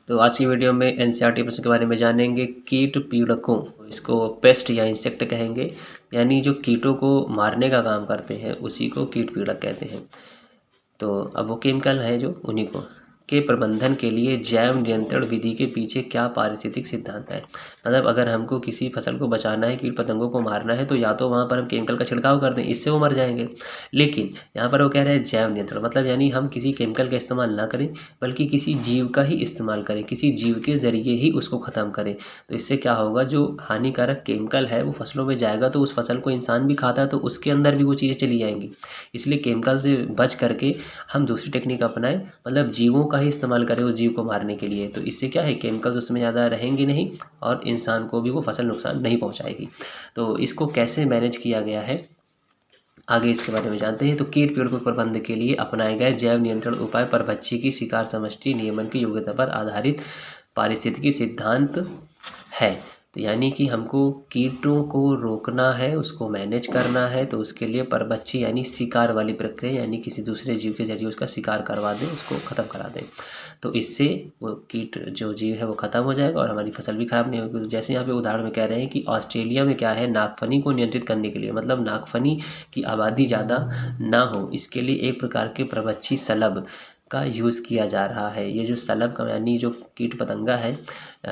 तो आज की वीडियो में एनसीईआरटी प्रश्न के बारे में जानेंगे। कीट पीड़कों, इसको पेस्ट या इंसेक्ट कहेंगे, यानी जो कीटों को मारने का काम करते हैं उसी को कीट पीड़क कहते हैं। तो अब वो केमिकल है जो उन्हीं को के प्रबंधन के लिए जैव नियंत्रण विधि के पीछे क्या पारिस्थितिक सिद्धांत है। मतलब अगर हमको किसी फसल को बचाना है, कीट पतंगों को मारना है, तो या तो वहाँ पर हम केमिकल का छिड़काव कर दें, इससे वो मर जाएंगे। लेकिन यहाँ पर वो कह रहे हैं जैव नियंत्रण, मतलब यानी हम किसी केमिकल का इस्तेमाल ना करें, बल्कि किसी जीव का ही इस्तेमाल करें, किसी जीव के ज़रिए ही उसको ख़त्म करें। तो इससे क्या होगा, जो हानिकारक केमिकल है वो फसलों में जाएगा, तो उस फसल को इंसान भी खाता है तो उसके अंदर भी वो चीज़ें चली जाएंगी। इसलिए केमिकल से बच करके हम दूसरी टेक्निक अपनाएं, मतलब जीवों का ही इस्तेमाल करें उस जीव को मारने के लिए। तो इससे क्या है, केमिकल्स उसमें ज़्यादा रहेंगी नहीं और इंसान को भी वो फसल नुकसान नहीं पहुंचाएगी। तो इसको कैसे मैनेज किया गया है, आगे इसके बारे में जानते हैं। तो कीट पीड़कों के प्रबंधन के लिए अपनाए गए जैव नियंत्रण उपाय परभक्षी की शिकार समष्टि नियमन की योग्यता पर आधारित पारिस्थितिकी सिद्धांत है। तो यानी कि हमको कीटों को रोकना है, उसको मैनेज करना है, तो उसके लिए परभक्षी यानी शिकार वाली प्रक्रिया, यानी किसी दूसरे जीव के जरिए उसका शिकार करवा दें, उसको ख़त्म करा दें। तो इससे वो कीट जो जीव है वो ख़त्म हो जाएगा और हमारी फसल भी ख़राब नहीं होगी। तो जैसे यहाँ पे उदाहरण में कह रहे हैं कि ऑस्ट्रेलिया में क्या है, नागफनी को नियंत्रित करने के लिए, मतलब नागफनी की आबादी ज़्यादा ना हो, इसके लिए एक प्रकार के परभक्षी शलभ का यूज़ किया जा रहा है। ये जो शलभ का यानी जो कीट पतंगा है,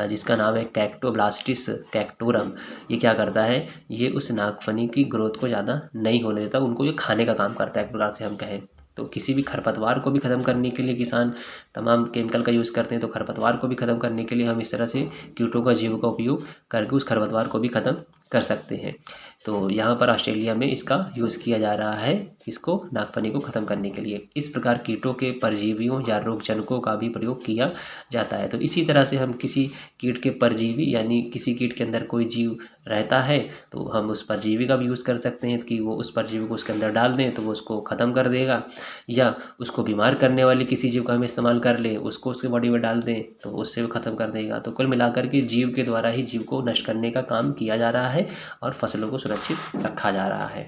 जिसका नाम है कैक्टोब्लास्टिस कैक्टोरम, ये क्या करता है, ये उस नागफनी की ग्रोथ को ज़्यादा नहीं होने देता, उनको ये खाने का काम करता है एक प्रकार से हम कहें। तो किसी भी खरपतवार को भी ख़त्म करने के लिए किसान तमाम केमिकल का यूज़ करते हैं, तो खरपतवार को भी ख़त्म करने के लिए हम इस तरह से कीटों का जीवों का उपयोग करके उस खरपतवार को भी ख़त्म कर सकते हैं। तो यहाँ पर ऑस्ट्रेलिया में इसका यूज़ किया जा रहा है, इसको नागफनी को ख़त्म करने के लिए। इस प्रकार कीटों के परजीवियों या रोगजनकों का भी प्रयोग किया जाता है। तो इसी तरह से हम किसी कीट के परजीवी, यानी किसी कीट के अंदर कोई जीव रहता है तो हम उस परजीवी का भी यूज़ कर सकते हैं कि वो उस परजीवी को उसके अंदर डाल दें तो वो उसको ख़त्म कर देगा, या उसको बीमार करने वाले किसी जीव का हम इस्तेमाल कर लें, उसको उसके बॉडी में डाल दें तो उससे वो ख़त्म कर देगा। तो कुल मिलाकर के जीव के द्वारा ही जीव को नष्ट करने का काम किया जा रहा है और फसलों को सुरक्षित रखा जा रहा है।